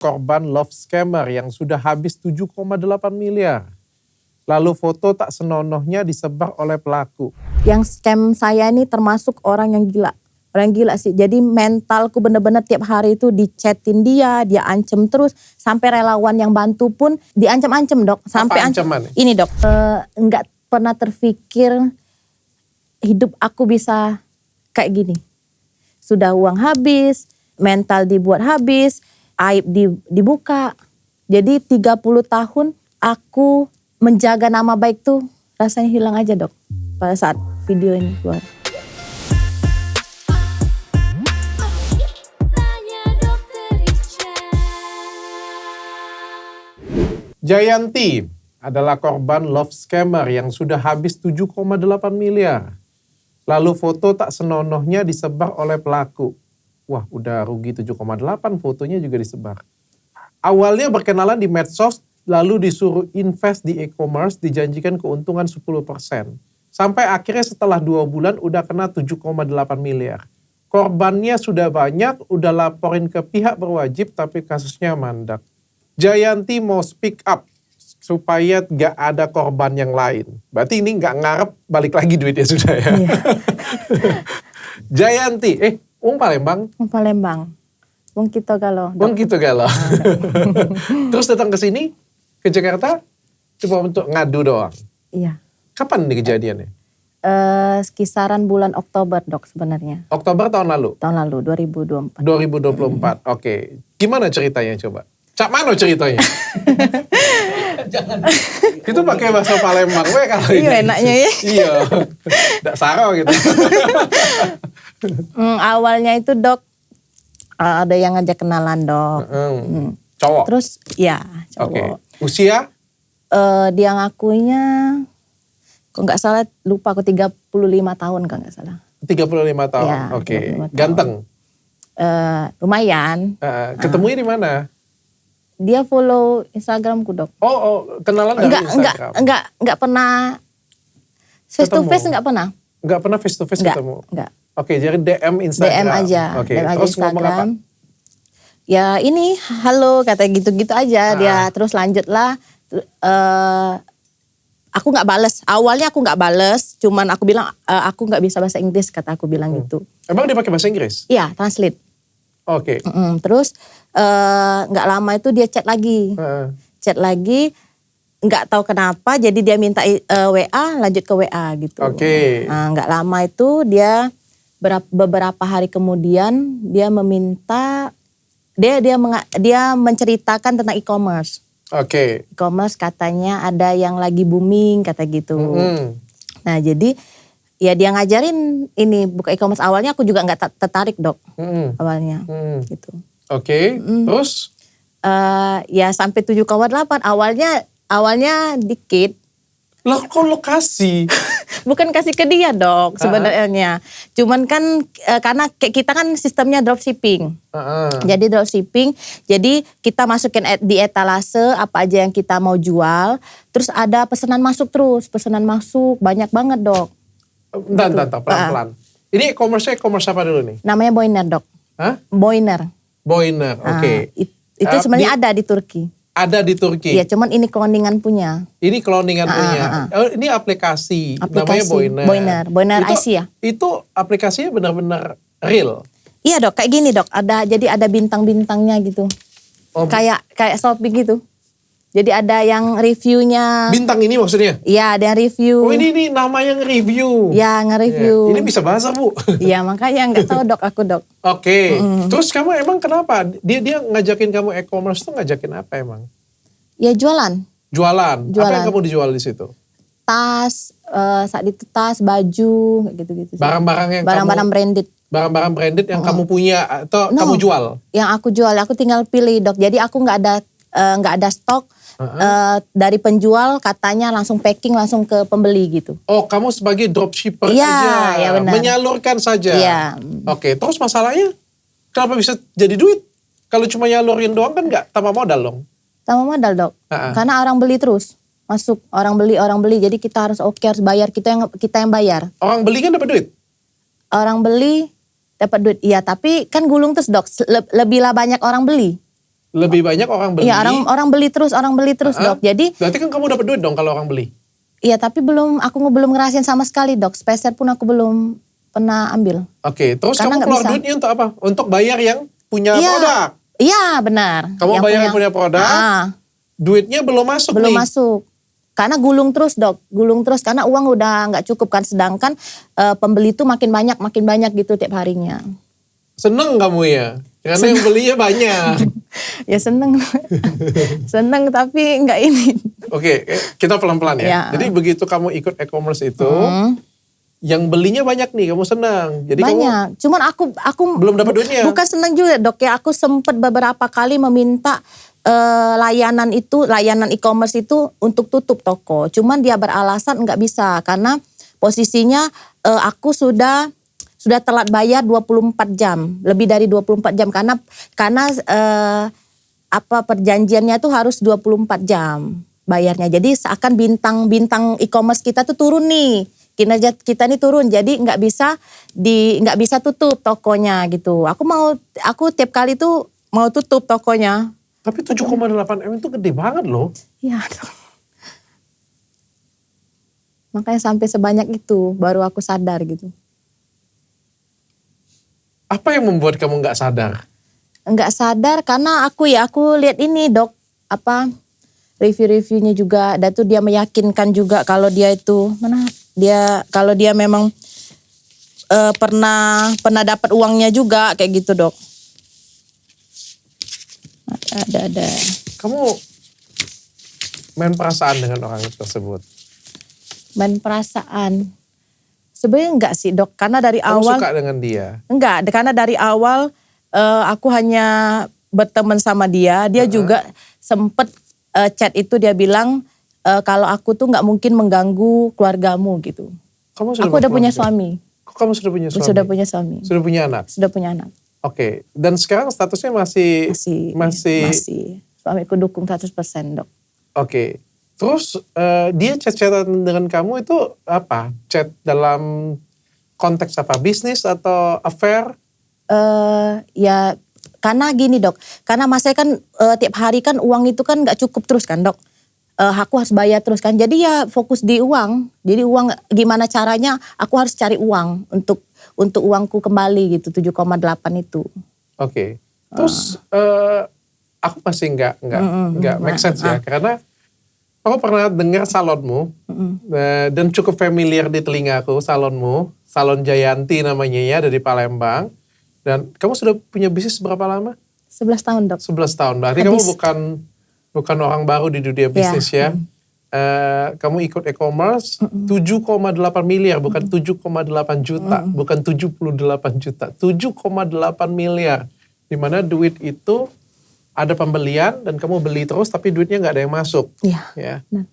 Korban love scammer yang sudah habis 7,8 miliar. Lalu foto tak senonohnya disebar oleh pelaku. Yang scam saya ini termasuk orang yang gila. Orang gila sih. Jadi mentalku bener-bener tiap hari itu dichatin dia ancam terus. Sampai relawan yang bantu pun diancam-ancam dok. Sampai Apa ancaman? Ini dok, nggak pernah terfikir hidup aku bisa kayak gini. Sudah uang habis, mental dibuat habis, aib dibuka. Jadi 30 tahun aku menjaga nama baik tuh rasanya hilang aja dok. Pada saat video ini keluar. Jayanti adalah korban love scammer yang sudah habis 7,8 miliar. Lalu foto tak senonohnya disebar oleh pelaku. Wah, udah rugi 7,8, fotonya juga disebar. Awalnya berkenalan di medsos, lalu disuruh invest di e-commerce, dijanjikan keuntungan 10%. Sampai akhirnya setelah 2 bulan udah kena 7,8 miliar. Korbannya sudah banyak, udah laporin ke pihak berwajib, tapi kasusnya mandak. Jayanti mau speak up supaya gak ada korban yang lain. Berarti ini gak ngarep balik lagi duitnya sudah ya. Iya. Jayanti, Palembang? Palembang. Wong Kito Galo. Wong Kito Galo. Terus datang ke sini, ke Jakarta, cuma untuk ngadu doang. Iya. Kapan nih kejadiannya? Kisaran bulan Oktober dok sebenarnya. Oktober tahun lalu? Tahun lalu 2024. 2024, oke. Gimana ceritanya coba? Cak mana ceritanya? Jangan. Itu pakai bahasa Palembang we kalau ini. Iya enaknya ya. Iya. Nggak sarau gitu. Awalnya itu dok ada yang ngajak kenalan dok. Cowok? Terus ya cowok. Oke. Usia? Dia ngakunya kok nggak salah lupa aku 35 tahun kalau nggak salah. 35 tahun. Ya, Oke. 35 tahun. Ganteng? Lumayan. Ketemunya di mana? Dia follow Instagramku dok. Oh, kenalan dari Instagram? Enggak pernah face to face enggak pernah. Enggak pernah face to face ketemu? Enggak. Oke, jadi DM Instagram. DM aja. Oke, DM aja terus ngomong apa? Ya ini halo kata gitu-gitu aja. Dia terus lanjutlah. Aku nggak bales. Awalnya aku nggak bales. Cuman aku bilang aku nggak bisa bahasa Inggris kata aku bilang gitu. Emang dia pakai bahasa Inggris? Iya translate. Oke. Terus nggak lama itu dia chat lagi. Chat lagi. Nggak tahu kenapa. Jadi dia minta WA lanjut ke WA gitu. Oke. Nah, nggak lama itu dia beberapa hari kemudian dia meminta dia menceritakan tentang e-commerce. Oke. E-commerce katanya ada yang lagi booming kata gitu. Nah jadi ya dia ngajarin ini buka e-commerce. Awalnya aku juga nggak tertarik dok. Awalnya gitu. Oke. Terus? Ya sampai 7,8 awalnya dikit. Lah kok lo kasih? Bukan kasih ke dia dok sebenarnya. Cuman kan karena kita kan sistemnya dropshipping. Jadi dropshipping. Jadi kita masukin di etalase apa aja yang kita mau jual. Terus ada pesanan masuk terus. Pesanan masuk banyak banget dok. Bentar, pelan-pelan. Ini e-commerce apa dulu nih? Namanya Boiner dok. Hah? Boiner. Boiner, oke. Itu sebenarnya ada di Turki. Ada di Turki? Iya, cuman ini cloningan punya. Ini cloningan punya. Oh, ini aplikasi namanya Boiner. Boiner IC ya? Itu aplikasinya benar-benar real? Iya dok, kayak gini dok. Jadi ada bintang-bintangnya gitu. Oh. Kayak Shopee gitu. Jadi ada yang reviewnya. Bintang ini maksudnya? Iya, ada yang review. Oh ini namanya nge-review? Iya, nge-review. Ini bisa bahasa bu? Iya, makanya nggak tahu dok aku dok. Oke. Terus kamu emang kenapa? Dia ngajakin kamu e-commerce tuh ngajakin apa emang? Ya jualan. Jualan. Apa yang kamu dijual di situ? Tas, saat itu tas, baju, kayak gitu-gitu. Barang-barang branded. Barang-barang branded yang kamu punya atau kamu jual? Yang aku jual, aku tinggal pilih dok. Jadi aku nggak ada stok. Dari penjual katanya langsung packing langsung ke pembeli gitu. Oh, kamu sebagai dropshipper ya, aja. Iya, benar. Menyalurkan saja. Iya. Oke, terus masalahnya kenapa bisa jadi duit? Kalau cuma nyalurin doang kan nggak tambah modal dong? Tambah modal dok. Karena orang beli terus. Masuk orang beli. Jadi kita harus bayar, kita yang bayar. Orang beli kan dapat duit? Orang beli dapat duit. Iya, tapi kan gulung terus dok. Lebih lah banyak orang beli. Lebih banyak orang beli. Iya, orang beli terus Dok. Jadi berarti kan kamu dapat duit dong kalau orang beli. iya, tapi aku belum ngerasain sama sekali Dok. Speser pun aku belum pernah ambil. Oke, terus Karena kamu nggak keluar bisa. duitnya untuk apa? Untuk bayar yang punya produk. Iya, benar. Kamu bayar yang punya produk, duitnya belum masuk belum nih. masuk. Karena gulung terus Dok, gulung terus karena uang udah nggak cukup kan, sedangkan pembeli itu makin banyak gitu tiap harinya. Seneng kamu ya? Karena yang belinya banyak. Ya seneng, seneng tapi nggak ini. Oke, kita pelan-pelan ya. Ya. Jadi begitu kamu ikut e-commerce itu, yang belinya banyak nih, kamu senang. Jadi Banyak. Cuman aku belum dapat duitnya. Bukan senang juga Dok ya. Aku sempat beberapa kali meminta layanan e-commerce itu untuk tutup toko. Cuman dia beralasan nggak bisa karena posisinya aku sudah telat bayar 24 jam, lebih dari 24 jam karena perjanjiannya tuh harus 24 jam bayarnya. Jadi seakan bintang e-commerce kita tuh turun nih. Kinerja kita nih turun, jadi nggak bisa tutup tokonya gitu. Aku tiap kali tuh mau tutup tokonya. Tapi 7,8 M itu gede banget loh. Iya. Makanya sampai sebanyak itu baru aku sadar gitu. Apa yang membuat kamu nggak sadar? Nggak sadar karena aku lihat ini Dok, review-reviewnya juga, dan tuh dia meyakinkan juga kalau dia memang pernah dapat uangnya juga kayak gitu Dok. Ada. Kamu main perasaan dengan orang tersebut? Main perasaan? Sebenarnya enggak sih Dok, karena dari Kamu awal. suka dengan dia? Enggak, karena dari awal aku hanya berteman sama dia. Dia juga sempet chat itu dia bilang kalau aku tuh nggak mungkin mengganggu keluargamu gitu. Aku udah punya suami. Kok kamu sudah punya suami? Sudah punya suami. Sudah punya anak? Sudah punya anak. Oke, dan sekarang statusnya masih. Suamiku dukung 100% Dok. Oke, terus dia chat-chatan dengan kamu itu apa? Chat dalam konteks apa? Bisnis atau affair? Ya karena gini Dok, karena masanya kan tiap hari kan uang itu kan nggak cukup terus kan Dok. Aku harus bayar terus kan, jadi ya fokus di uang. Jadi uang gimana caranya aku harus cari uang untuk uangku kembali gitu, 7,8 itu. Oke, terus aku masih nggak make sense ya, karena aku pernah dengar salonmu dan cukup familiar di telingaku salonmu, Salon Jayanti namanya ya, dari Palembang. Dan kamu sudah punya bisnis berapa lama? 11 tahun Dok. 11 tahun, berarti kamu bukan orang baru di dunia bisnis ya. Kamu ikut e-commerce 7,8 miliar, bukan 7,8 juta, bukan 78 juta, 7,8 miliar. Dimana duit itu ada pembelian dan kamu beli terus tapi duitnya nggak ada yang masuk. Iya. Ya. Nah.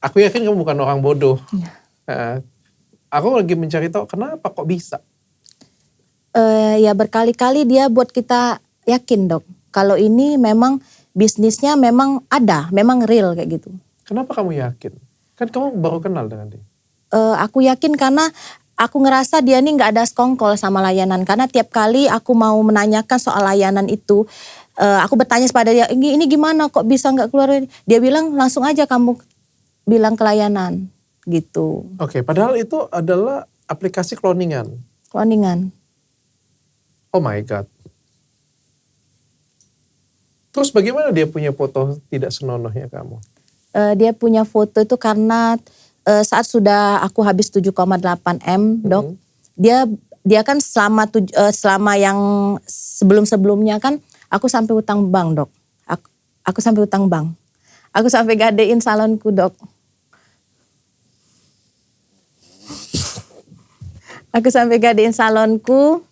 Aku yakin kamu bukan orang bodoh. Iya. Aku lagi mencari tahu kenapa kok bisa. Ya berkali-kali dia buat kita yakin Dok. Kalau ini memang bisnisnya memang ada, memang real kayak gitu. Kenapa kamu yakin? Kan kamu baru kenal dengan dia. Aku yakin karena aku ngerasa dia ini nggak ada sekongkol sama layanan. Karena tiap kali aku mau menanyakan soal layanan itu, aku bertanya kepada dia, ini gimana kok bisa nggak keluar? Dia bilang langsung aja kamu bilang ke layanan gitu. Oke, padahal itu adalah aplikasi cloningan. Cloningan. Oh my God. Terus bagaimana dia punya foto tidak senonohnya kamu? Dia punya foto itu karena saat sudah aku habis 7,8 M Dok. Dia kan selama yang sebelum-sebelumnya kan aku sampai utang bank Dok. Aku sampai utang bank. Aku sampai gadein salonku Dok. Aku sampai gadein salonku.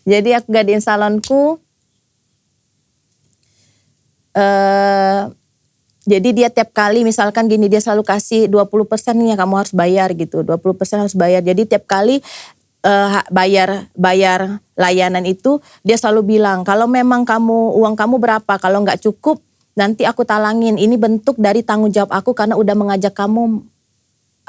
Jadi aku gadein salonku. Jadi dia tiap kali misalkan gini, dia selalu kasih 20% nih ya kamu harus bayar gitu. 20% harus bayar. Jadi tiap kali bayar layanan itu dia selalu bilang kalau memang uang kamu berapa, kalau nggak cukup nanti aku talangin. Ini bentuk dari tanggung jawab aku karena udah mengajak kamu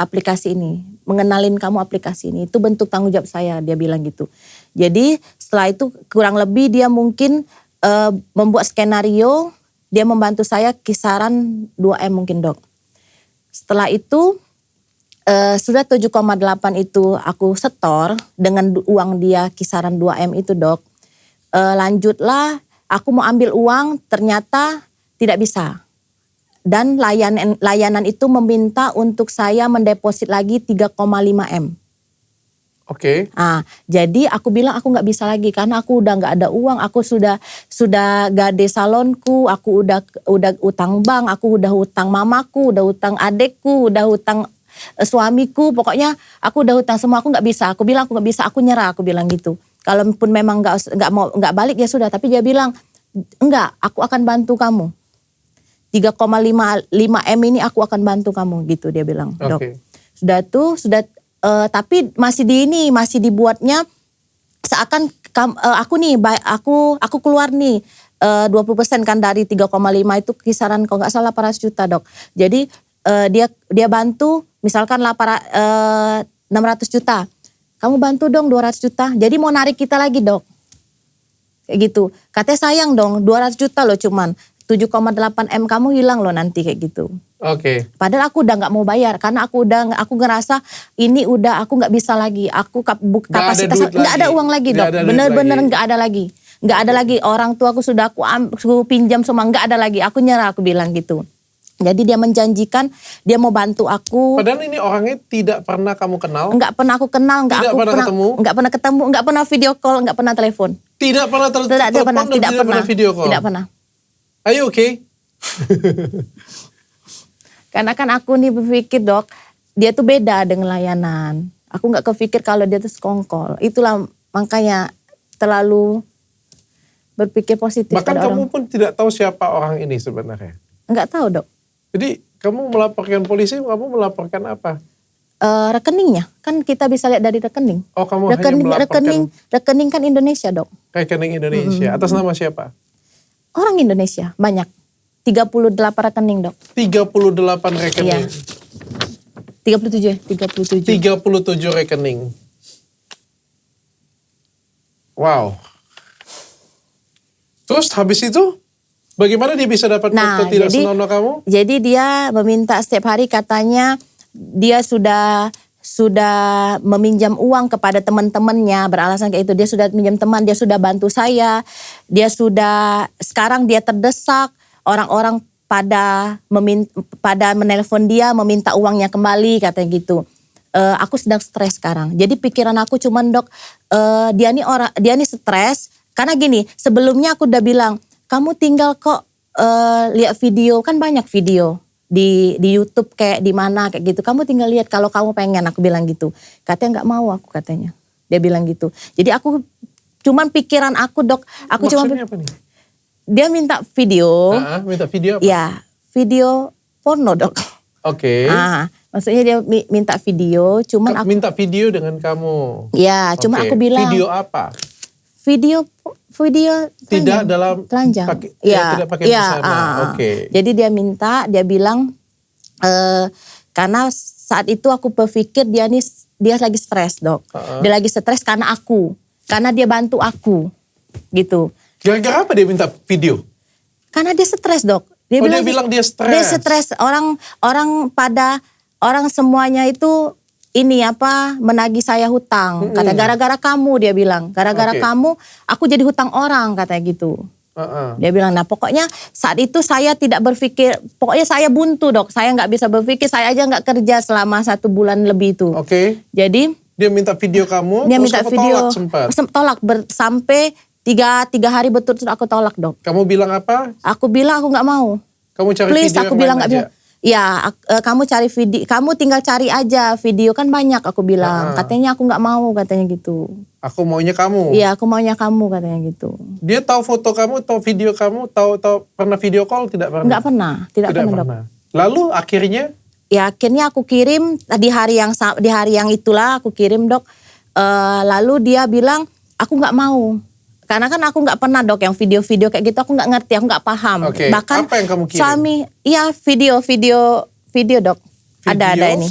aplikasi ini, mengenalin kamu aplikasi ini. Itu bentuk tanggung jawab saya, dia bilang gitu. Jadi setelah itu kurang lebih dia mungkin membuat skenario, dia membantu saya kisaran 2M mungkin dok. Setelah itu sudah 7,8 itu aku setor dengan uang dia kisaran 2M itu dok. Lanjutlah aku mau ambil uang ternyata tidak bisa. Dan layanan itu meminta untuk saya mendeposit lagi 3,5M. Oke. Nah, jadi aku bilang aku nggak bisa lagi karena aku udah nggak ada uang. Aku sudah gade salonku, aku udah utang bank, aku udah utang mamaku, udah utang adekku, udah utang suamiku. Pokoknya aku udah utang semua. Aku nggak bisa. Aku bilang aku nggak bisa. Aku nyerah. Aku bilang gitu. Kalaupun memang nggak balik ya sudah. Tapi dia bilang enggak. Aku akan bantu kamu. 3,5M ini aku akan bantu kamu gitu dia bilang. Dok. Sudah tapi masih dibuatnya seakan aku keluar nih 20% kan dari 3,5 itu kisaran kalau nggak salah 800 juta dok. Jadi dia bantu misalkan 600 juta. Kamu bantu dong 200 juta. Jadi mau narik kita lagi dok. Kayak gitu. Katanya sayang dong 200 juta loh cuman. 7,8M kamu hilang loh nanti kayak gitu. Oke. Padahal aku udah nggak mau bayar karena aku ngerasa ini udah aku nggak bisa lagi. Aku kapasitas nggak ada uang lagi dok. Bener-bener nggak ada lagi. Nggak ada lagi. Orang tua aku sudah aku pinjam semua nggak ada lagi. Aku nyerah aku bilang gitu. Jadi dia menjanjikan dia mau bantu aku. Padahal ini orangnya tidak pernah kamu kenal. Nggak pernah aku kenal. Nggak pernah ketemu. Nggak pernah video call. Nggak pernah telepon. Tidak pernah telepon. Tidak pernah video call. Tidak pernah. Are you okay? Karena kan aku nih berpikir dok, dia tuh beda dengan layanan. Aku nggak kepikir kalau dia tuh sekongkol. Itulah makanya terlalu berpikir positif. Bahkan kamu pun tidak tahu siapa orang ini sebenarnya. Nggak tahu dok. Jadi kamu melaporkan polisi, kamu melaporkan apa? Rekeningnya, kan kita bisa lihat dari rekening. Oh kamu hanya melaporkan. Rekening kan Indonesia dok. Rekening Indonesia, atas nama siapa? Orang Indonesia, banyak. 38 rekening dok. 38 rekening. Iya. 37 rekening. Wow. Terus habis itu bagaimana dia bisa dapat foto tidak senonoh kamu? Jadi dia meminta setiap hari katanya dia sudah meminjam uang kepada teman-temannya beralasan kayak itu. Dia sudah minjam teman, dia sudah bantu saya. Sekarang dia terdesak. Orang-orang pada menelpon dia meminta uangnya kembali katanya gitu. Aku sedang stres sekarang. Jadi pikiran aku cuman dok, dia nih stres karena gini. Sebelumnya aku udah bilang, kamu tinggal kok lihat video, kan banyak video di YouTube kayak di mana kayak gitu. Kamu tinggal lihat kalau kamu pengen, aku bilang gitu. Katanya nggak mau aku katanya. Dia bilang gitu. Jadi aku cuman pikiran aku dok. Maksudnya apa nih? Dia minta video. Minta video apa? Ya, video porno dok. Oke. Maksudnya dia minta video, cuman aku minta video dengan kamu. Ya, cuman aku bilang. Video apa? Video tidak dalam telanjang. Tidak pakai busana. Oke. Jadi dia bilang karena saat itu aku berpikir dia lagi stres dok. Dia lagi stres karena dia bantu aku gitu. Gara-gara apa dia minta video? Karena dia stres dok. Dia bilang dia stres. Dia stres. Orang semuanya itu menagih saya hutang. Kata gara-gara kamu dia bilang. Gara-gara kamu aku jadi hutang orang katanya gitu. Dia bilang nah pokoknya saat itu saya tidak berpikir. Pokoknya saya buntu dok. Saya gak bisa berpikir. Saya aja gak kerja selama 1 bulan lebih itu. Oke. Jadi. Dia minta video kamu. Dia terus minta kamu video. Tolak sempat. Tolak sampai 3 hari betul-betul aku tolak dok. Kamu bilang apa? Aku bilang aku gak mau. Kamu cari Please, video aku yang bilang mana gak aja? Ya, kamu cari video, kamu tinggal cari aja video kan banyak aku bilang. Katanya aku nggak mau katanya gitu. Aku maunya kamu. Iya, aku maunya kamu katanya gitu. Dia tahu foto kamu, tahu video kamu, tahu pernah video call tidak pernah? Nggak pernah, tidak pernah. Dok. Lalu akhirnya? Ya akhirnya aku kirim di hari yang itulah aku kirim dok. Lalu dia bilang aku nggak mau. Karena kan aku nggak pernah dok yang video-video kayak gitu aku nggak ngerti, aku nggak paham. Okay. Bahkan apa yang kamu kirim? Suami, iya video dok. Video? Ada ini.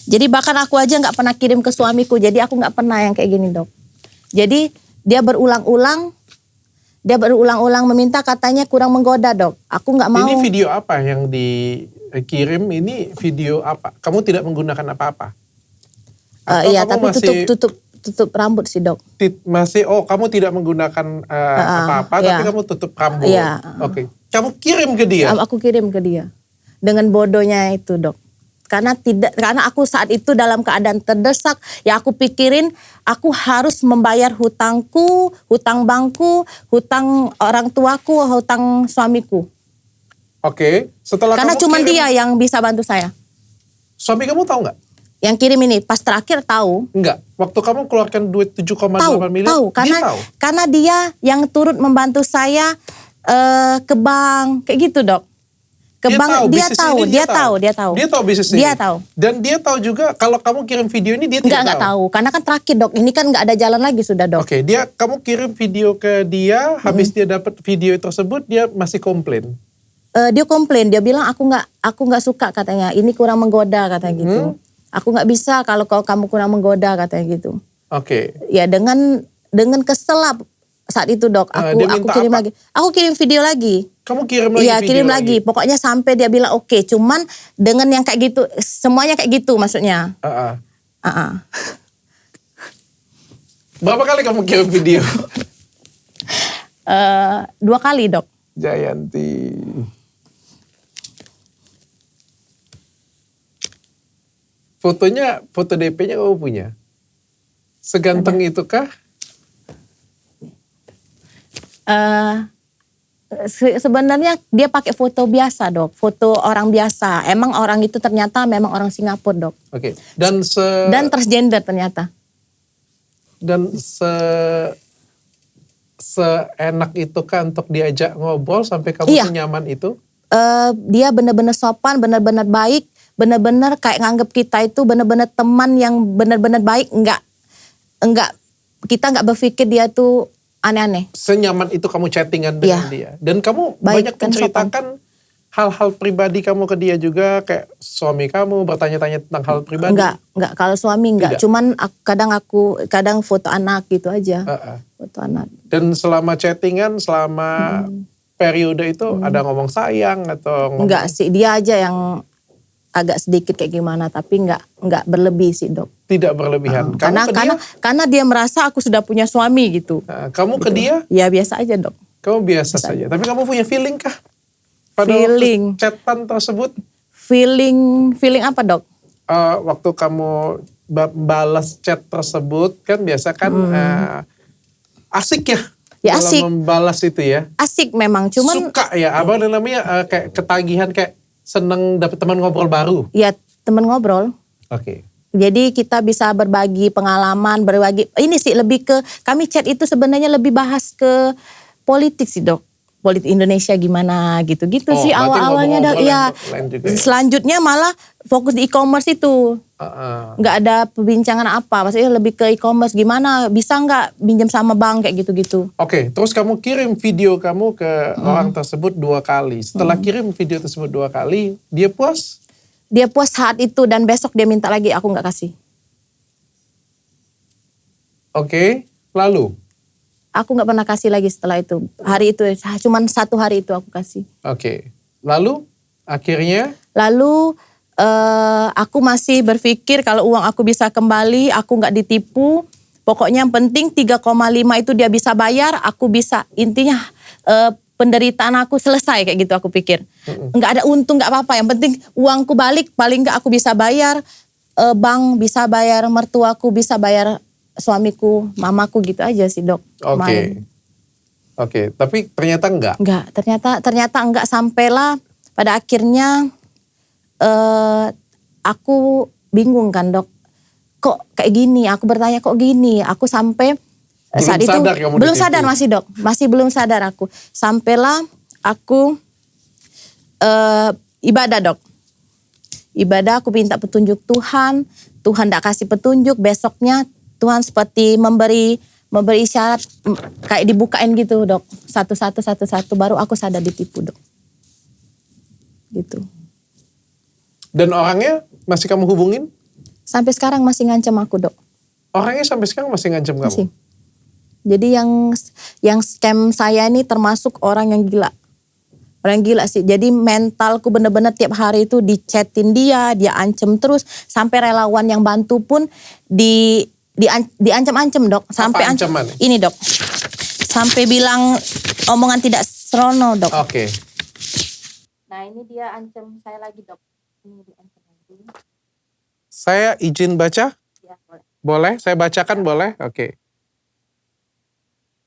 Jadi bahkan aku aja nggak pernah kirim ke suamiku. Jadi aku nggak pernah yang kayak gini, Dok. Jadi dia berulang-ulang meminta, katanya kurang menggoda, Dok. Aku nggak mau. Ini video apa yang dikirim? Ini video apa? Kamu tidak menggunakan apa-apa? Atau Iya, kamu tapi masih tutup rambut sih, Dok. kamu tidak menggunakan apa-apa, tapi iya. kamu tutup rambut. Iya. Oke. Kamu kirim ke dia? Aku kirim ke dia dengan bodohnya itu, Dok. Karena aku saat itu dalam keadaan terdesak, ya aku pikirin aku harus membayar hutangku, hutang bankku, hutang orang tuaku, hutang suamiku. Oke. Setelah Karena kamu cuma kirim, dia yang bisa bantu saya. suami kamu tahu nggak? Yang kirim ini pas terakhir tahu. Enggak. Waktu kamu keluarkan duit 7,8 miliar, Tahu dia tahu. karena dia yang turut membantu saya ke bank kayak gitu, Dok. Ke bank dia tahu. Dia tahu bisnis ini. Dia tahu. Dan dia tahu juga kalau kamu kirim video ini dia Enggak tahu. Karena kan terakhir, Dok. Ini kan nggak ada jalan lagi sudah, Dok. Oke, kamu kirim video ke dia, habis dia dapat video tersebut dia masih komplain. Dia komplain, dia bilang aku nggak suka katanya. Ini kurang menggoda katanya gitu. Aku nggak bisa kalau kamu kurang menggoda katanya gitu. Oke. Ya dengan kesel lah saat itu, Dok. Aku kirim apa? lagi. Aku kirim video lagi. Kamu kirim lagi Iya, video kirim lagi. Pokoknya sampai dia bilang oke. Cuman dengan yang kayak gitu, semuanya kayak gitu maksudnya. Berapa kali kamu kirim video? 2 kali, Dok. Jayanti. Fotonya, foto DP-nya kamu punya? Seganteng itukah? Sebenarnya dia pakai foto biasa, Dok. Foto orang biasa. Emang orang itu ternyata memang orang Singapura, Dok. Oke. Dan transgender ternyata. Dan seenak itu kan untuk diajak ngobrol sampai kamu senyaman itu? Dia benar-benar sopan, benar-benar baik, benar-benar kayak nganggep kita itu benar-benar teman yang benar-benar baik. Kita nggak berpikir dia tuh aneh-aneh. Senyaman itu kamu chattingan dengan dia. Dan kamu banyak menceritakan hal-hal pribadi kamu ke dia juga, kayak suami kamu bertanya-tanya tentang hal pribadi. Enggak. Kalau suami enggak. Cuman kadang foto anak gitu aja. Foto anak. Dan selama chattingan, selama periode itu ada ngomong sayang atau ngomong... Enggak sih, dia aja yang agak sedikit kayak gimana, tapi enggak berlebih sih, Dok. Tidak berlebihan. Karena dia merasa aku sudah punya suami gitu. Kamu ke dia? Ya biasa aja, Dok. Kamu biasa saja. Tapi kamu punya feeling kah? Pada feeling. Waktu chatan tersebut? Feeling apa, Dok? Waktu kamu balas chat tersebut, kan biasa kan asik ya? Ya dalam asik. Membalas itu ya? Asik memang, cuman... Suka ya? Apa namanya kayak ketagihan, kayak seneng dapet teman ngobrol baru? Ya teman ngobrol. Oke. Jadi kita bisa berbagi pengalaman, ini sih lebih ke, kami chat itu sebenarnya lebih bahas ke politik sih, Dok. Politik Indonesia gimana gitu-gitu sih awal-awalnya. Selanjutnya malah fokus di e-commerce itu. Nggak ada perbincangan apa, maksudnya lebih ke e-commerce, gimana bisa nggak pinjam sama bank kayak gitu-gitu. Oke, terus kamu kirim video kamu ke orang tersebut 2 kali. Setelah kirim video tersebut 2 kali, dia puas? Dia puas saat itu dan besok dia minta lagi, aku nggak kasih. Oke, lalu? Aku nggak pernah kasih lagi setelah itu. Hari itu, cuman 1 hari itu aku kasih. Oke, lalu akhirnya? Lalu aku masih berpikir kalau uang aku bisa kembali, aku nggak ditipu. Pokoknya yang penting 3,5 itu dia bisa bayar, aku bisa. Intinya penderitaan aku selesai kayak gitu aku pikir. Nggak ada untung, nggak apa-apa. Yang penting uangku balik, paling nggak aku bisa bayar. Bank bisa bayar, mertuaku bisa bayar suamiku, mamaku gitu aja sih, Dok. Oke, tapi ternyata enggak? Enggak, ternyata enggak, sampailah pada akhirnya aku bingung kan, Dok. Kok kayak gini? Aku bertanya kok gini? Aku sampai saat itu belum sadar masih, Dok. Masih belum sadar aku. Sampailah aku ibadah, Dok. Ibadah, aku minta petunjuk Tuhan. Tuhan enggak kasih petunjuk, besoknya Tuhan seperti memberi isyarat kayak dibukain gitu, Dok. Satu-satu baru aku sadar ditipu, Dok. Gitu. Dan orangnya masih kamu hubungin? Sampai sekarang masih ngancam aku, Dok. Orangnya sampai sekarang masih ngancam kamu? Masih. Jadi yang scam saya ini termasuk orang yang gila. Orang yang gila sih. Jadi mentalku bener-bener tiap hari itu dichatin dia ancam terus. Sampai relawan yang bantu pun diancam-ancam, Dok. Sampai Apa ancaman? ini, Dok. Sampai bilang omongan tidak senonoh, Dok. Oke. Nah, ini dia ancam saya lagi, Dok. Ini diancam lagi. Saya izin baca? Ya, boleh. Boleh? Saya bacakan boleh? Oke.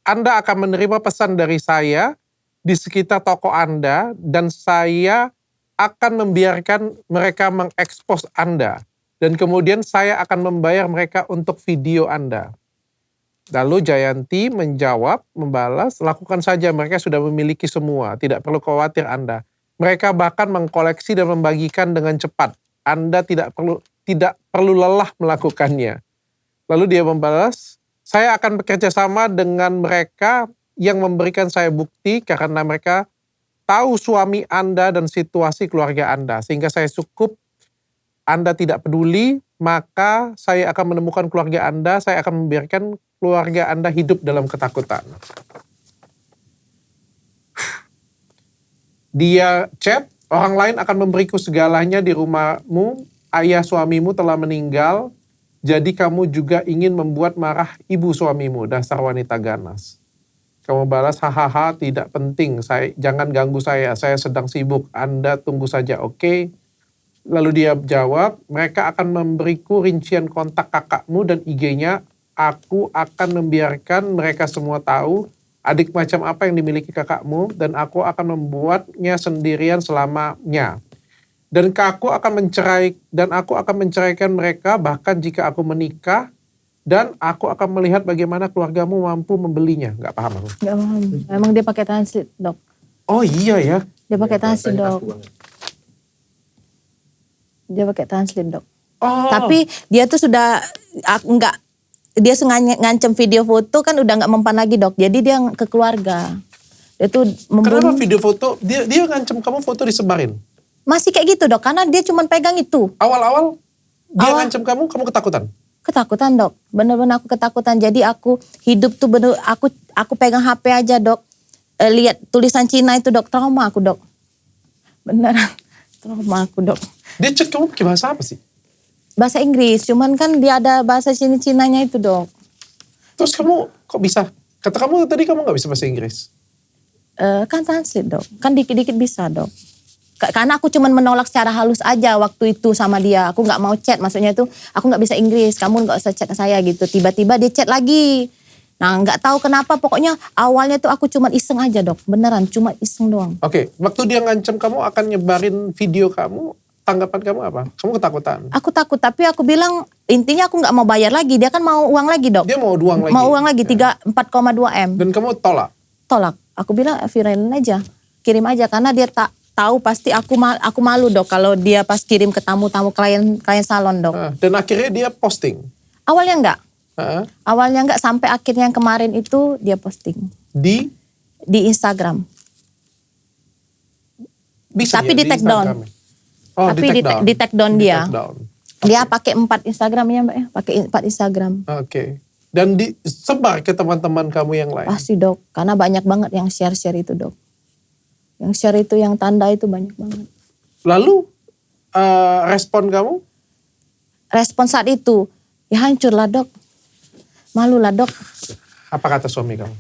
Anda akan menerima pesan dari saya di sekitar toko Anda dan saya akan membiarkan mereka mengekspos Anda. Dan kemudian saya akan membayar mereka untuk video Anda. Lalu Jayanti menjawab, membalas, lakukan saja, mereka sudah memiliki semua, tidak perlu khawatir Anda. Mereka bahkan mengkoleksi dan membagikan dengan cepat. Anda tidak perlu lelah melakukannya. Lalu dia membalas, saya akan bekerja sama dengan mereka yang memberikan saya bukti karena mereka tahu suami Anda dan situasi keluarga Anda. Sehingga saya cukup, Anda tidak peduli, maka saya akan menemukan keluarga Anda, saya akan membiarkan keluarga Anda hidup dalam ketakutan. Dia chat, orang lain akan memberiku segalanya di rumahmu, ayah suamimu telah meninggal, jadi kamu juga ingin membuat marah ibu suamimu, dasar wanita ganas. Kamu balas, hahaha, tidak penting, jangan ganggu saya sedang sibuk, Anda tunggu saja, oke? Lalu dia jawab, mereka akan memberiku rincian kontak kakakmu dan IG-nya, aku akan membiarkan mereka semua tahu adik macam apa yang dimiliki kakakmu, dan aku akan membuatnya sendirian selamanya. Dan aku akan menceraikan mereka bahkan jika aku menikah, dan aku akan melihat bagaimana keluargamu mampu membelinya. Gak paham aku. Gak paham. Emang dia pakai translate, Dok. Oh iya ya. Dia pakai translate, Dok. Dia pakai translate, Dok. Oh. Tapi dia tuh sudah dia ngancem video foto kan udah nggak mempan lagi, Dok. Jadi dia ke keluarga. Dia tuh Kenapa video foto? Dia ngancem kamu foto disebarin? Masih kayak gitu, Dok. Karena dia cuma pegang itu. Awal-awal dia ngancem kamu ketakutan? Ketakutan, Dok. Bener-bener aku ketakutan. Jadi aku hidup tuh aku pegang HP aja, Dok. Lihat tulisan Cina itu, Dok. Trauma aku, Dok. Beneran. Trauma aku, Dok. Dia cek kamu pakai bahasa apa sih? Bahasa Inggris. Cuman kan dia ada bahasa Cinanya itu, Dok. Terus kamu kok bisa? Kata kamu tadi kamu gak bisa bahasa Inggris. Kan translate, Dok. Kan dikit-dikit bisa, Dok. Karena aku cuman menolak secara halus aja waktu itu sama dia. Aku gak mau chat, maksudnya itu aku gak bisa Inggris, kamu gak usah chat ke saya gitu. Tiba-tiba dia chat lagi. Nah gak tahu kenapa, pokoknya awalnya tuh aku cuman iseng aja, Dok. Beneran, cuma iseng doang. Oke, waktu dia ngancam kamu akan nyebarin video kamu, tanggapan kamu apa? Kamu ketakutan? Aku takut, tapi aku bilang intinya aku gak mau bayar lagi. Dia kan mau uang lagi, Dok. Dia mau uang lagi? Mau uang lagi, 4,2 M. Dan kamu tolak? Tolak. Aku bilang viralin aja, kirim aja. Karena dia tahu pasti aku malu, Dok, kalau dia pas kirim ke tamu-tamu klien salon, Dok. Dan akhirnya dia posting? Awalnya enggak. Awalnya enggak, sampai akhirnya yang kemarin itu dia posting. Di Instagram. Bisa tapi ya, di take down. Oh, tapi di take down dia. Okay. Dia pakai 4 Instagramnya, Mbak ya. Pakai 4 Instagram. Oke. Dan disebar ke teman-teman kamu yang lain? Pasti, Dok. Karena banyak banget yang share-share itu, Dok. Yang share itu, yang tanda itu banyak banget. Lalu respon kamu? Respon saat itu, ya hancur lah, Dok. Malu lah, Dok. Apa kata suami kamu?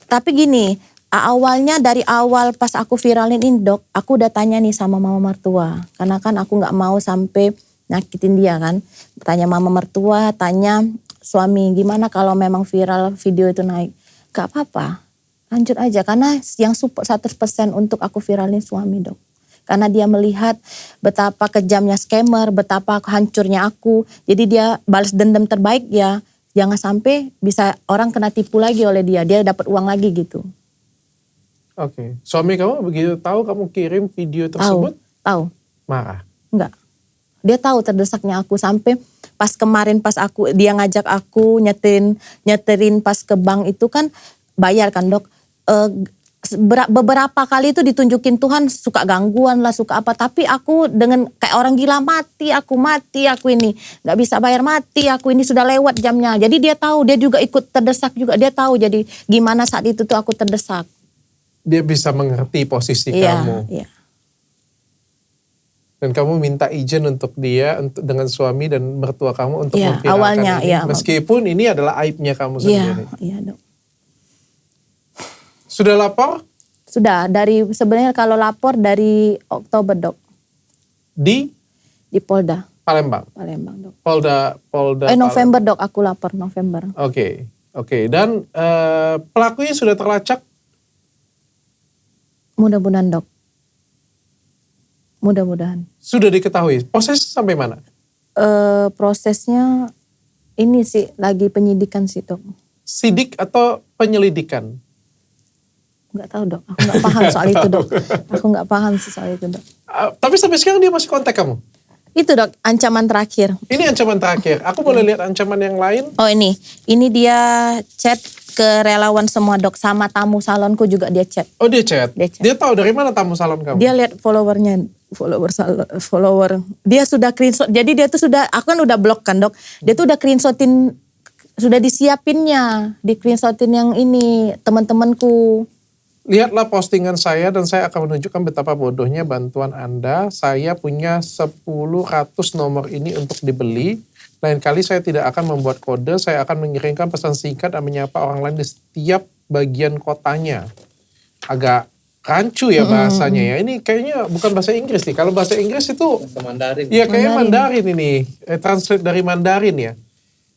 Tapi gini, awalnya dari awal pas aku viralin ini, Dok, aku udah tanya nih sama mama mertua. Karena kan aku gak mau sampai nyakitin dia kan. Tanya mama mertua, tanya suami, gimana kalau memang viral video itu naik? Gak apa-apa. Lanjut aja, karena yang support 100% untuk aku viralin suami, Dok. Karena dia melihat betapa kejamnya scammer, betapa hancurnya aku. Jadi dia balas dendam terbaik ya, jangan sampai bisa orang kena tipu lagi oleh dia dapat uang lagi gitu. Oke. Suami kamu begitu tahu kamu kirim video tersebut? Tahu. Marah? Enggak. Dia tahu terdesaknya aku, sampai pas kemarin pas dia ngajak aku nyeterin pas ke bank itu kan bayar kan, Dok. beberapa kali itu ditunjukin Tuhan suka gangguan lah, suka apa. Tapi aku dengan kayak orang gila, mati aku ini. Gak bisa bayar, mati aku ini, sudah lewat jamnya. Jadi dia tahu, dia juga ikut terdesak juga. Dia tahu jadi gimana saat itu tuh aku terdesak. Dia bisa mengerti posisi kamu. Iya. Dan kamu minta izin untuk dia, dengan suami dan mertua kamu untuk memviralkan awalnya, ini. iya. Meskipun ini adalah aibnya kamu sendiri. Iya dok. Sudah lapor? Sudah, sebenarnya kalau lapor dari Oktober dok. Di Polda. Palembang? Palembang dok. Polda November dok, aku lapor November. Oke. Dan pelakunya sudah terlacak? Mudah-mudahan dok. Mudah-mudahan. Sudah diketahui. Proses sampai mana? Prosesnya ini sih lagi penyidikan sih dok. Sidik atau penyelidikan? Nggak tahu dok. Aku nggak paham soal itu dok. Aku nggak paham sih soal itu dok. Tapi sampai sekarang dia masih kontak kamu? Itu dok, ancaman terakhir. Ini ancaman terakhir. Aku boleh lihat ancaman yang lain? Oh ini dia chat ke relawan semua dok, sama tamu salonku juga dia chat. Oh dia chat? Dia tahu dari mana tamu salon kamu? Dia lihat follower. Dia sudah screenshot. Jadi dia tuh sudah, aku kan udah blok kan dok. Dia tuh udah screenshotin, sudah disiapinnya, di screenshotin yang ini teman-temanku. Lihatlah postingan saya dan saya akan menunjukkan betapa bodohnya bantuan Anda. Saya punya 10 ratus nomor ini untuk dibeli. Lain kali saya tidak akan membuat kode, saya akan mengirimkan pesan singkat dan menyapa orang lain di setiap bagian kotanya. Agak rancu ya bahasanya ya. Ini kayaknya bukan bahasa Inggris nih. Kalau bahasa Inggris itu Mandarin. Iya kayaknya Mandarin ini. Translate dari Mandarin ya.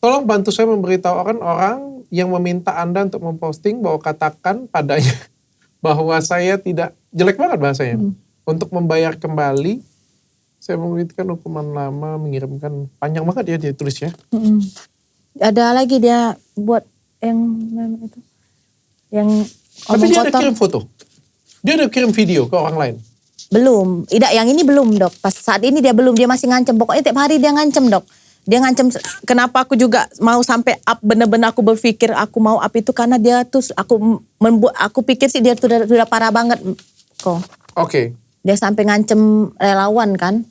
Tolong bantu saya memberitahu orang yang meminta Anda untuk memposting bahwa katakan padanya bahwa saya tidak, jelek banget bahasanya. Untuk membayar kembali, saya memberikan hukuman lama, mengirimkan, panjang banget ya dia tulis ya. Ada lagi dia buat yang itu. Yang tapi dia kotor. ada kirim foto? Dia ada kirim video ke orang lain? Belum. Tidak, yang ini belum dok. Pas saat ini dia belum, dia masih ngancem. Pokoknya tiap hari dia ngancem dok. Dia ngancem, kenapa aku juga mau sampai up, bener-bener aku berpikir aku mau up itu karena dia tuh, aku pikir sih dia sudah parah banget kok. Oke. Dia sampai ngancem relawan kan.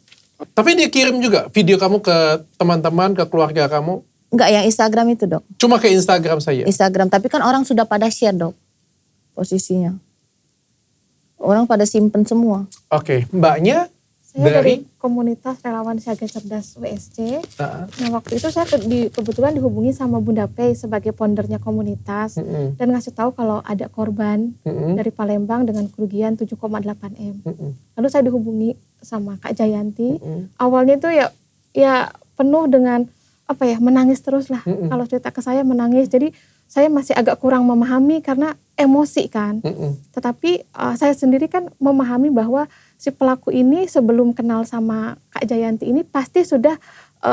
Tapi dia kirim juga video kamu ke teman-teman, ke keluarga kamu? Enggak, yang Instagram itu dok. Cuma ke Instagram saja? Instagram, tapi kan orang sudah pada share dok posisinya. Orang pada simpen semua. Oke, mbaknya? Saya dari komunitas relawan siaga cerdas WSC. Nah waktu itu saya kebetulan dihubungi sama Bunda Pei sebagai foundernya komunitas dan ngasih tahu kalau ada korban dari Palembang dengan kerugian 7,8 M. Lalu saya dihubungi sama Kak Jayanti. Awalnya itu ya penuh dengan menangis terus lah. Kalau cerita ke saya menangis. Jadi saya masih agak kurang memahami karena emosi kan. Tetapi saya sendiri kan memahami bahwa si pelaku ini sebelum kenal sama Kak Jayanti ini pasti sudah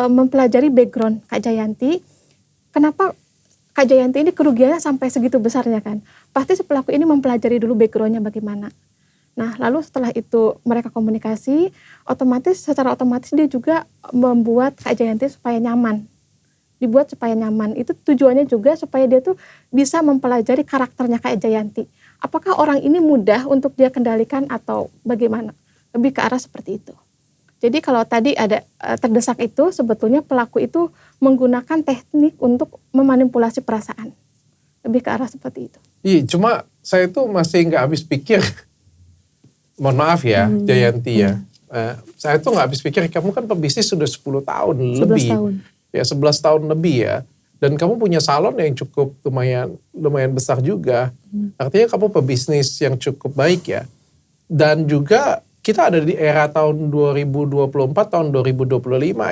mempelajari background Kak Jayanti. Kenapa Kak Jayanti ini kerugiannya sampai segitu besarnya kan? Pasti si pelaku ini mempelajari dulu backgroundnya bagaimana. Nah lalu setelah itu mereka komunikasi, secara otomatis dia juga membuat Kak Jayanti supaya nyaman. Dibuat supaya nyaman. Itu tujuannya juga supaya dia tuh bisa mempelajari karakternya Kak Jayanti. Apakah orang ini mudah untuk dia kendalikan atau bagaimana? Lebih ke arah seperti itu. Jadi kalau tadi ada terdesak itu, sebetulnya pelaku itu menggunakan teknik untuk memanipulasi perasaan. Lebih ke arah seperti itu. Iya, cuma saya tuh masih nggak habis pikir. Mohon maaf ya, Jayanti ya. Saya tuh nggak habis pikir, kamu kan pebisnis sudah 10 tahun 11 lebih. tahun. Ya 11 tahun lebih ya. Dan kamu punya salon yang cukup lumayan besar juga. Artinya kamu pebisnis yang cukup baik ya. Dan juga kita ada di era tahun 2024, tahun 2025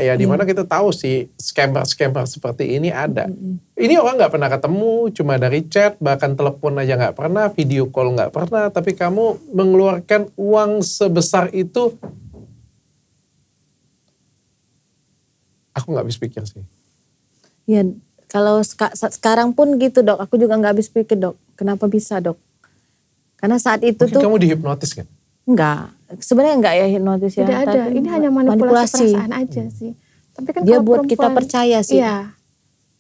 ya. Dimana kita tahu sih scammer seperti ini ada. Ini orang gak pernah ketemu, cuma dari chat, bahkan telepon aja gak pernah, video call gak pernah. Tapi kamu mengeluarkan uang sebesar itu, aku gak habis pikir sih. Ya kalau sekarang pun gitu dok, aku juga gak habis pikir dok. Kenapa bisa dok? Karena saat itu mungkin tuh. Kamu dihipnotis kan? Enggak, sebenarnya enggak ya hipnotis ya. Tidak ada, ini hanya manipulasi perasaan aja sih. Tapi kan dia kalau buat kita percaya sih. Iya.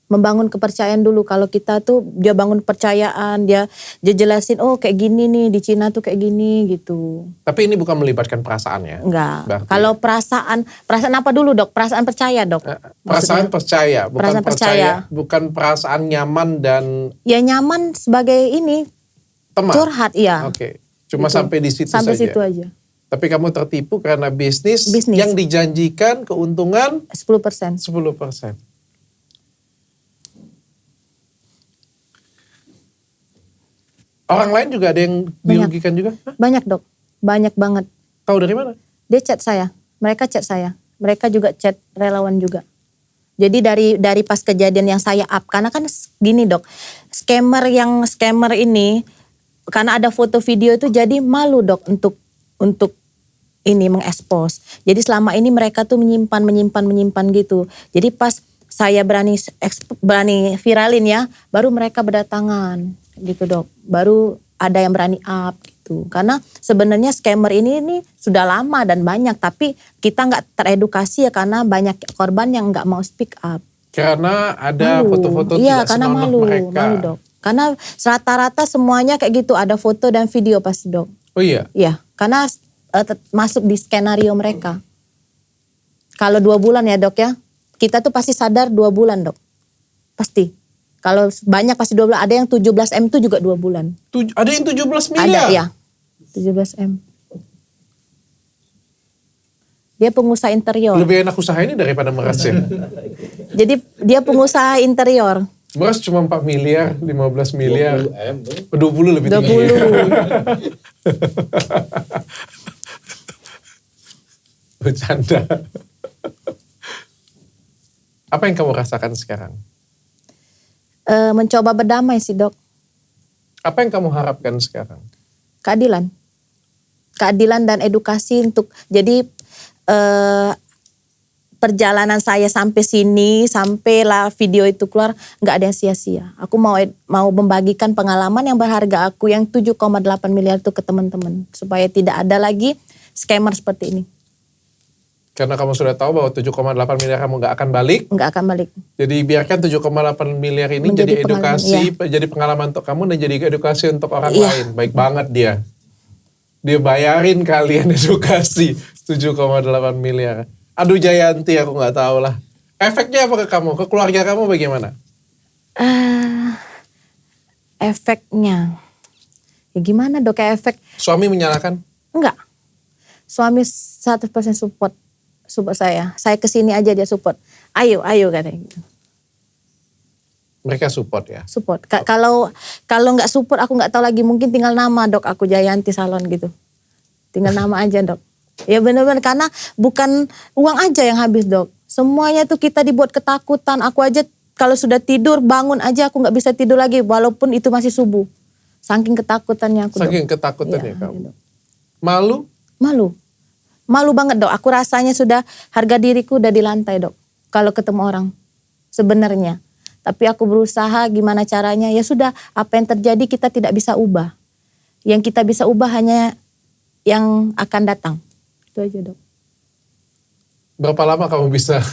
membangun kepercayaan dulu. Kalau kita tuh dia bangun kepercayaan, dia jelasin oh kayak gini nih di Cina tuh kayak gini gitu. Tapi ini bukan melibatkan perasaan ya? Enggak. Berarti Kalau perasaan apa dulu dok? Perasaan percaya dok. perasaan Maksudnya? percaya, bukan Perasaan percaya, percaya. bukan perasaan nyaman dan Ya nyaman sebagai ini teman. curhat ya. Oke. Cuma Gitu. sampai di situ Sampai saja. situ aja. Tapi kamu tertipu karena bisnis Bisnis. yang dijanjikan keuntungan 10%. 10%. Orang lain juga ada yang dirugikan juga? Hah? Banyak dok. Banyak banget. Tahu dari mana? Dia chat saya. Mereka chat saya. Mereka juga chat relawan juga. Jadi dari pas kejadian yang saya up. Karena kan gini dok. Scammer ini. Karena ada foto video itu jadi malu dok untuk ini mengekspos. Jadi selama ini mereka tuh menyimpan gitu. Jadi pas saya berani viralin ya, baru mereka berdatangan gitu dok. Baru ada yang berani up gitu. Karena sebenarnya scammer ini sudah lama dan banyak, tapi kita nggak teredukasi ya karena banyak korban yang nggak mau speak up. Karena ada Malu. foto-foto Iya, tidak karena senonoh malu mereka. dok. Karena rata-rata semuanya kayak gitu, ada foto dan video pasti dok. Oh iya? Iya, karena masuk di skenario mereka. Kalau 2 bulan ya dok ya, kita tuh pasti sadar 2 bulan dok. Pasti. Kalau banyak pasti 2 bulan, ada yang 17M itu juga 2 bulan. Ada yang 17 miliar? Ada ya, 17M. Dia pengusaha interior. Lebih enak usaha ini daripada meras ya? Jadi dia pengusaha interior. Meras cuma 4 miliar, 15 miliar. 20M tuh. 20 lebih tinggi. 20. Bercanda. Apa yang kamu rasakan sekarang? Mencoba berdamai sih dok. Apa yang kamu harapkan sekarang? Keadilan. Keadilan dan edukasi untuk jadi perjalanan saya sampai sini, sampailah video itu keluar, nggak ada yang sia-sia. Aku mau membagikan pengalaman yang berharga aku yang 7,8 miliar itu ke teman-teman. Supaya tidak ada lagi scammer seperti ini. Karena kamu sudah tahu bahwa 7,8 miliar kamu nggak akan balik. Nggak akan balik. Jadi biarkan 7,8 miliar ini Menjadi jadi edukasi, jadi pengalaman untuk kamu dan jadi edukasi untuk orang Iya. lain. Baik banget dia. Dia bayarin kalian edukasi 7,8 miliar. Aduh Jayanti, aku nggak tahu lah. Efeknya apa ke kamu? Ke keluarga kamu bagaimana? Efeknya. Ya gimana dok, kayak efek? Suami menyalahkan? Enggak. Suami 100% support saya. Saya kesini aja dia support. Ayo katanya gitu. Mereka support ya? Support. Kalau nggak support aku nggak tahu lagi, mungkin tinggal nama dok, aku Jayanti Salon gitu. Tinggal nama aja dok. Ya benar-benar karena bukan uang aja yang habis dok. Semuanya tuh kita dibuat ketakutan. Aku aja kalau sudah tidur bangun aja aku nggak bisa tidur lagi walaupun itu masih subuh. Saking ketakutannya aku. Saking dok. ketakutannya Iya, kamu. iya, dok. Malu? Malu banget dok. Aku rasanya sudah harga diriku udah di lantai dok. Kalau ketemu orang sebenarnya. Tapi aku berusaha gimana caranya. Ya sudah, apa yang terjadi kita tidak bisa ubah. Yang kita bisa ubah hanya yang akan datang. Itu aja dok. Berapa lama kamu bisa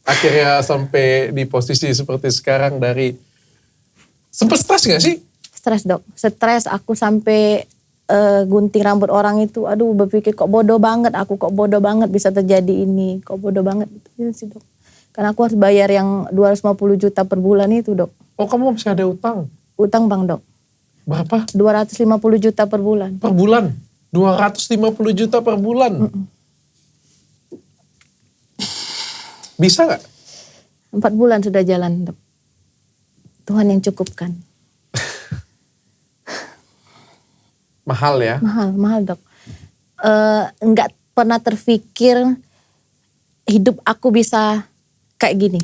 akhirnya sampai di posisi seperti sekarang dari... Sempet stres gak sih? Stres dok. Stres aku sampai gunting rambut orang itu. Aduh berpikir kok bodoh banget. Aku kok bodoh banget bisa terjadi ini. Kok bodoh banget. Itu sih dok. Karena aku harus bayar yang 250 juta per bulan itu dok. Oh kamu masih ada utang? Utang bang dok. Berapa? 250 juta per bulan. Per bulan? 250 juta per bulan? Bisa gak? 4 bulan sudah jalan dok. Tuhan yang cukupkan. Mahal ya? Mahal dok. Enggak pernah terfikir hidup aku bisa kayak gini.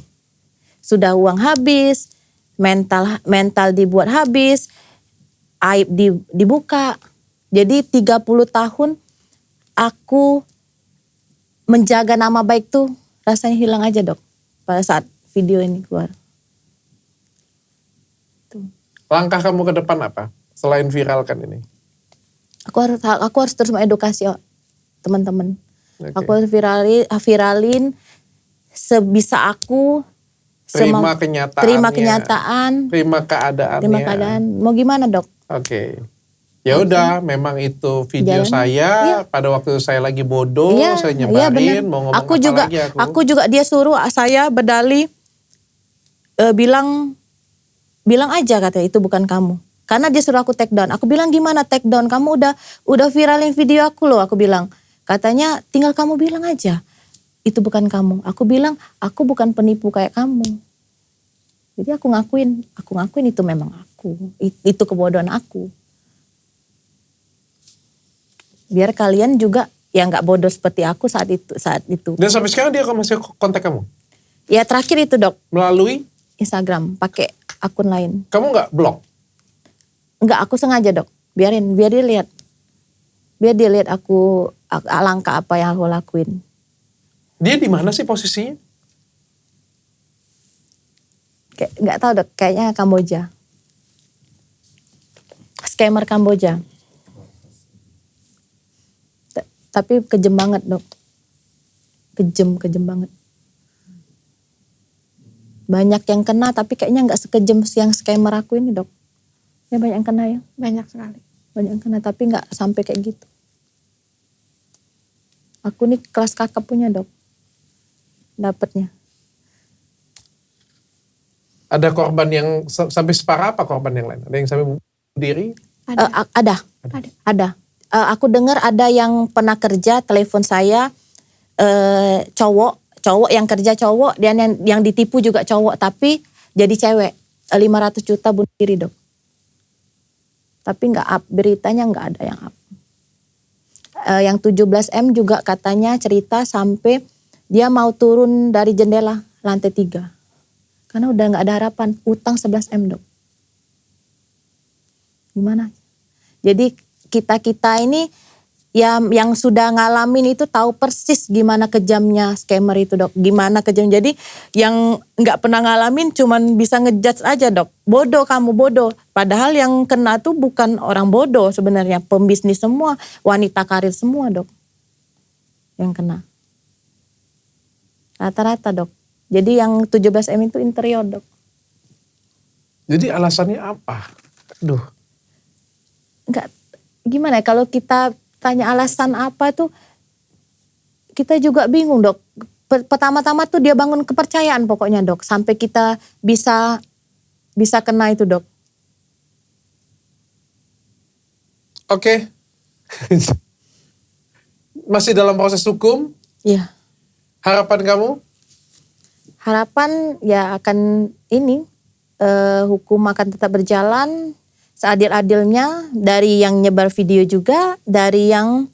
Sudah uang habis, mental dibuat habis, aib dibuka. Jadi 30 tahun aku menjaga nama baik tuh rasanya hilang aja dok. Pada saat video ini keluar. Tuh. Langkah kamu ke depan apa? Selain viralkan ini? Aku harus terus mengedukasi teman-teman. Oke. Aku harus viralin sebisa aku Terima kenyataannya. terima kenyataan, Terima keadaannya. terima keadaan. Mau gimana dok? Oke. Ya udah, memang itu video Jalan. saya Iya. pada waktu saya lagi bodoh, Iya, saya iya, nyebarin, benar. mau ngomong Aku apa juga, lagi aku juga dia suruh saya berdalih, bilang aja katanya itu bukan kamu. Karena dia suruh aku take down. Aku bilang gimana take down? Kamu udah viralin video aku loh. Aku bilang, katanya tinggal kamu bilang aja itu bukan kamu. Aku bilang aku bukan penipu kayak kamu. Jadi aku ngakuin itu memang aku. Itu kebodohan aku. Biar kalian juga yang nggak bodoh seperti aku saat itu. Dan sampai sekarang dia masih kontak kamu? Ya terakhir itu dok, Melalui? Instagram pakai akun lain. Kamu nggak blok? Enggak, aku sengaja dok. Biar dia lihat. Biar dia lihat aku langkah apa yang aku lakuin. Dia di mana sih posisinya? Kayak nggak tahu dok, kayaknya Kamboja. Scammer Kamboja. Tapi kejam banget dok. Kejam banget. Banyak yang kena tapi kayaknya nggak sekejam yang scammer aku ini dok. Ya banyak yang kena ya. Banyak sekali. Banyak yang kena tapi nggak sampai kayak gitu. Aku nih kelas kakap punya dok. Dapatnya. Ada korban yang sampai separah apa korban yang lain? Ada yang sampai bunuh diri? Ada. Ada. Aku dengar ada yang pernah kerja telepon saya cowok yang kerja cowok dan yang ditipu juga cowok tapi jadi cewek 500 juta bunuh diri dok. Tapi nggak up beritanya, nggak ada yang up. Yang 17M juga katanya cerita sampai dia mau turun dari jendela lantai 3 karena udah nggak ada harapan, utang 11M dok. Gimana? Jadi kita ini yang sudah ngalamin itu tahu persis gimana kejamnya scammer itu dok. Gimana kejam. Jadi yang nggak pernah ngalamin cuman bisa ngejudge aja dok. Bodoh kamu bodoh. Padahal yang kena tuh bukan orang bodoh sebenarnya. Pembisnis semua, wanita karir semua dok. Yang kena. Rata-rata dok. Jadi yang 17M itu interior dok. Jadi alasannya apa? Aduh. Enggak, gimana ya kalau kita tanya alasan apa tuh kita juga bingung dok. Pertama-tama tuh dia bangun kepercayaan pokoknya dok. Sampai kita bisa kena itu dok. Oke. Masih dalam proses hukum? Iya. Harapan kamu? Harapan ya akan ini hukum akan tetap berjalan seadil-adilnya, dari yang nyebar video juga, dari yang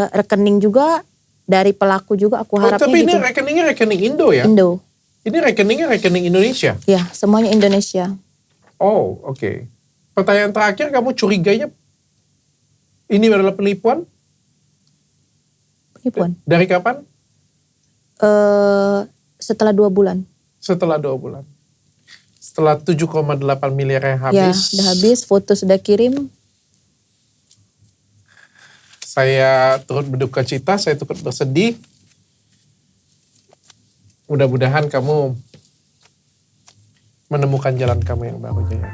rekening juga, dari pelaku juga aku harapnya tapi ini gitu. rekeningnya rekening Indo ya? Indo. Ini rekeningnya rekening Indonesia? Ya semuanya Indonesia. Oh oke. Pertanyaan terakhir, kamu curiganya ini adalah penipuan? Penipuan. Dari kapan? Setelah 2 bulan. Setelah 2 bulan. Setelah 7,8 miliar yang Ya habis. udah habis, foto sudah kirim. Saya turut berduka cita, saya turut bersedih. Mudah-mudahan kamu menemukan jalan kamu yang baru, Jaya.